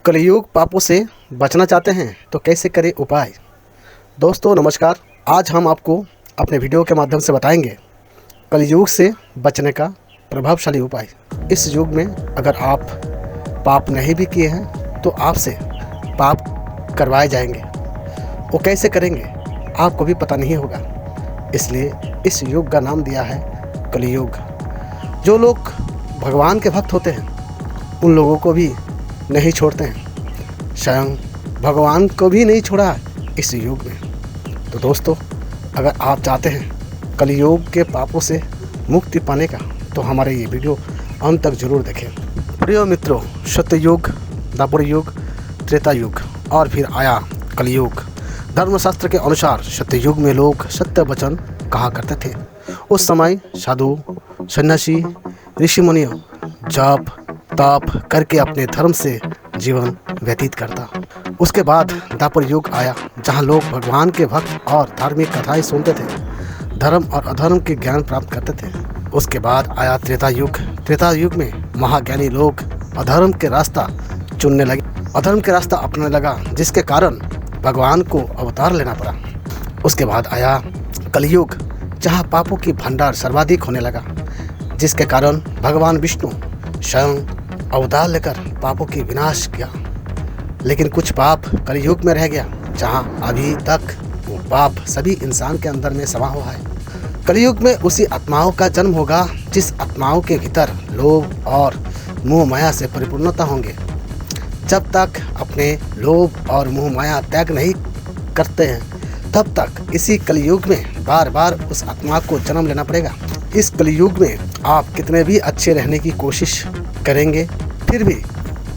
कलयुग पापों से बचना चाहते हैं तो कैसे करें उपाय। दोस्तों नमस्कार। आज हम आपको अपने वीडियो के माध्यम से बताएंगे कलयुग से बचने का प्रभावशाली उपाय। इस युग में अगर आप पाप नहीं भी किए हैं तो आपसे पाप करवाए जाएंगे। वो कैसे करेंगे आपको भी पता नहीं होगा, इसलिए इस युग का नाम दिया है कलयुग। जो लोग भगवान के भक्त होते हैं उन लोगों को भी नहीं छोड़ते हैं, स्वयं भगवान को भी नहीं छोड़ा इस युग में। तो दोस्तों, अगर आप चाहते हैं कलयुग के पापों से मुक्ति पाने का तो हमारे ये वीडियो अंत तक जरूर देखें। प्रिय मित्रों, सत्ययुग, द्वापर युग, त्रेता युग और फिर आया कलयुग। धर्मशास्त्र के अनुसार सत्ययुग में लोग सत्य वचन कहा करते थे। उस समय साधु, सन्यासी, ऋषि मुनियों जप तप करके अपने धर्म से जीवन व्यतीत करता। उसके बाद द्वापर युग आया, जहां लोग भगवान के भक्त और धार्मिक कथाएं सुनते थे, धर्म और अधर्म के ज्ञान प्राप्त करते थे। उसके बाद आया त्रेता युग। त्रेता युग में महाज्ञानी लोग अधर्म के रास्ता चुनने लगे, अधर्म के रास्ता अपनाने लगा, जिसके कारण भगवान को अवतार लेना पड़ा। उसके बाद आया कलयुग, जहाँ पापों की भंडार सर्वाधिक होने लगा, जिसके कारण भगवान विष्णु स्वयं अवतार लेकर पापों की विनाश किया। लेकिन कुछ पाप कलयुग में रह गया, जहां अभी तक वो पाप सभी इंसान के अंदर में समा हुआ है। कलयुग में उसी आत्माओं का जन्म होगा जिस आत्माओं के भीतर लोभ और मोह माया से परिपूर्णता होंगे। जब तक अपने लोभ और मोह माया त्याग नहीं करते हैं तब तक इसी कलयुग में बार बार उस आत्मा को जन्म लेना पड़ेगा। इस कलयुग में आप कितने भी अच्छे रहने की कोशिश करेंगे फिर भी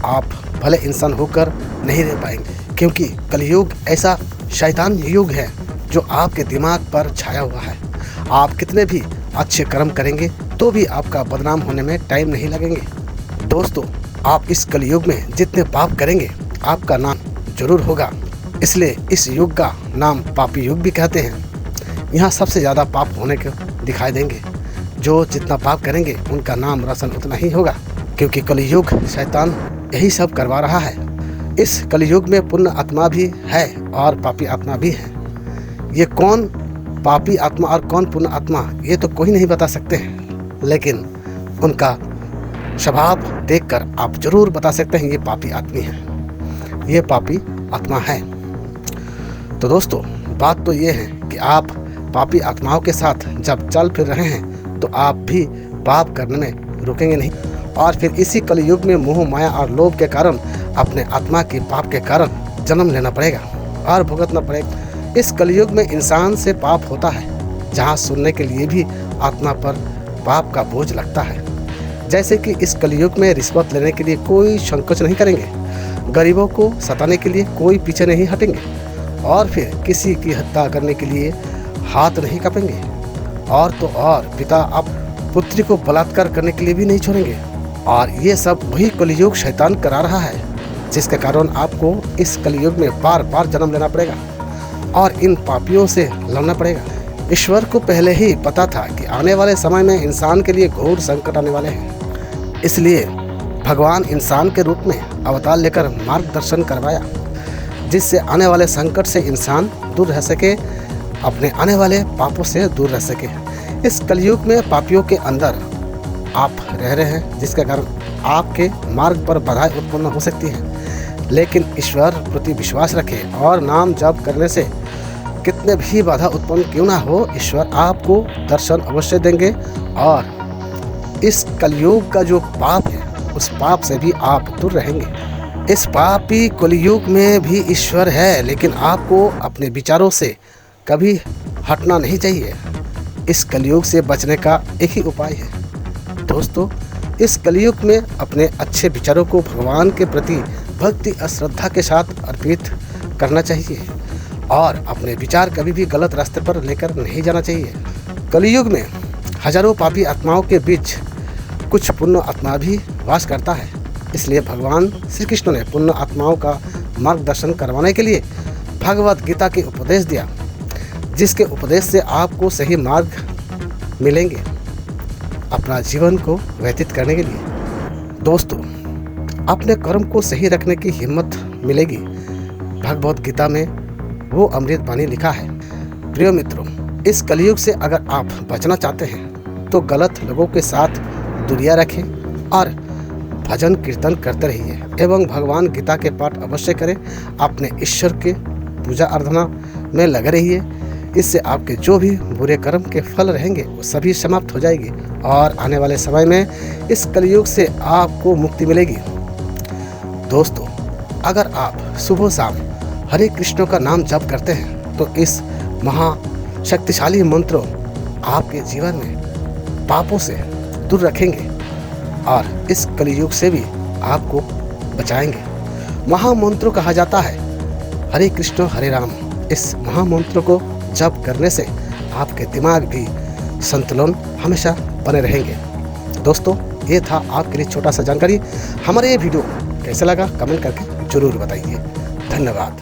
आप भले इंसान होकर नहीं रह पाएंगे, क्योंकि कलयुग ऐसा शैतान युग है जो आपके दिमाग पर छाया हुआ है। आप कितने भी अच्छे कर्म करेंगे तो भी आपका बदनाम होने में टाइम नहीं लगेंगे। दोस्तों, आप इस कलयुग में जितने पाप करेंगे आपका नाम जरूर होगा, इसलिए इस युग का नाम पापी युग भी कहते हैं। यहाँ सबसे ज़्यादा पाप होने को दिखाई देंगे। जो जितना पाप करेंगे उनका नाम रोशन उतना ही होगा, क्योंकि कलयुग शैतान यही सब करवा रहा है। इस कलयुग में पुण्य आत्मा भी है और पापी आत्मा भी है। ये कौन पापी आत्मा और कौन पुण्य आत्मा ये तो कोई नहीं बता सकते हैं, लेकिन उनका स्वभाव देखकर आप जरूर बता सकते हैं ये पापी आदमी है, ये पापी आत्मा है। तो दोस्तों, बात तो ये है कि आप पापी आत्माओं के साथ जब चल फिर रहे हैं तो आप भी पाप करने में रुकेंगे नहीं, और फिर इसी कलयुग में मोह माया और लोभ के कारण अपने आत्मा के पाप के कारण जन्म लेना पड़ेगा और भुगतना पड़ेगा। इस कलयुग में इंसान से पाप होता है, जहां सुनने के लिए भी आत्मा पर पाप का बोझ लगता है। जैसे कि इस कलयुग में रिश्वत लेने के लिए कोई संकोच नहीं करेंगे, गरीबों को सताने के लिए कोई पीछे नहीं हटेंगे, और फिर किसी की हत्या करने के लिए हाथ नहीं कांपेंगे, और तो और पिता अब पुत्री को बलात्कार करने के लिए भी नहीं छोड़ेंगे। और ये सब वही कलयुग शैतान करा रहा है, जिसके कारण आपको इस कलयुग में बार बार जन्म लेना पड़ेगा और इन पापियों से लड़ना पड़ेगा। ईश्वर को पहले ही पता था कि आने वाले समय में इंसान के लिए घोर संकट आने वाले हैं, इसलिए भगवान इंसान के रूप में अवतार लेकर मार्गदर्शन करवाया, जिससे आने वाले संकट से इंसान दूर रह सके, अपने आने वाले पापों से दूर रह सके। इस कलयुग में पापियों के अंदर आप रह रहे हैं, जिसके कारण आपके मार्ग पर बाधाएं उत्पन्न हो सकती हैं, लेकिन ईश्वर प्रति विश्वास रखें और नाम जप करने से कितने भी बाधा उत्पन्न क्यों ना हो, ईश्वर आपको दर्शन अवश्य देंगे और इस कलयुग का जो पाप है उस पाप से भी आप दूर रहेंगे। इस पापी कलयुग में भी ईश्वर है, लेकिन आपको अपने विचारों से कभी हटना नहीं चाहिए। इस कलयुग से बचने का एक ही उपाय है। दोस्तों, इस कलयुग में अपने अच्छे विचारों को भगवान के प्रति भक्ति और श्रद्धा के साथ अर्पित करना चाहिए और अपने विचार कभी भी गलत रास्ते पर लेकर नहीं जाना चाहिए। कलयुग में हजारों पापी आत्माओं के बीच कुछ पुण्य आत्मा भी वास करता है, इसलिए भगवान श्री कृष्ण ने पुण्य आत्माओं का मार्गदर्शन करवाने के लिए भगवत गीता के उपदेश दिया, जिसके उपदेश से आपको सही मार्ग मिलेंगे अपना जीवन को व्यतीत करने के लिए। दोस्तों, अपने कर्म को सही रखने की हिम्मत मिलेगी। भगवद गीता में वो अमृत बानी लिखा है। प्रिय मित्रों, इस कलयुग से अगर आप बचना चाहते हैं तो गलत लोगों के साथ दूरियां रखें और भजन कीर्तन करते रहिए एवं भगवान गीता के पाठ अवश्य करें। अपने ईश्वर के पूजा आराधना में लगे रहिए। इससे आपके जो भी बुरे कर्म के फल रहेंगे वो सभी समाप्त हो जाएगी और आने वाले समय में इस कलयुग से आपको मुक्ति मिलेगी। दोस्तों, अगर आप सुबह शाम हरे कृष्ण का नाम जप करते हैं तो इस महाशक्तिशाली मंत्र आपके जीवन में पापों से दूर रखेंगे और इस कलयुग से भी आपको बचाएंगे। महामंत्र कहा जाता है हरे कृष्ण हरे राम। इस महामंत्र को जप करने से आपके दिमाग भी संतुलन हमेशा बने रहेंगे। दोस्तों, ये था आपके लिए छोटा सा जानकारी। हमारे ये वीडियो कैसा लगा कमेंट करके जरूर बताइए। धन्यवाद।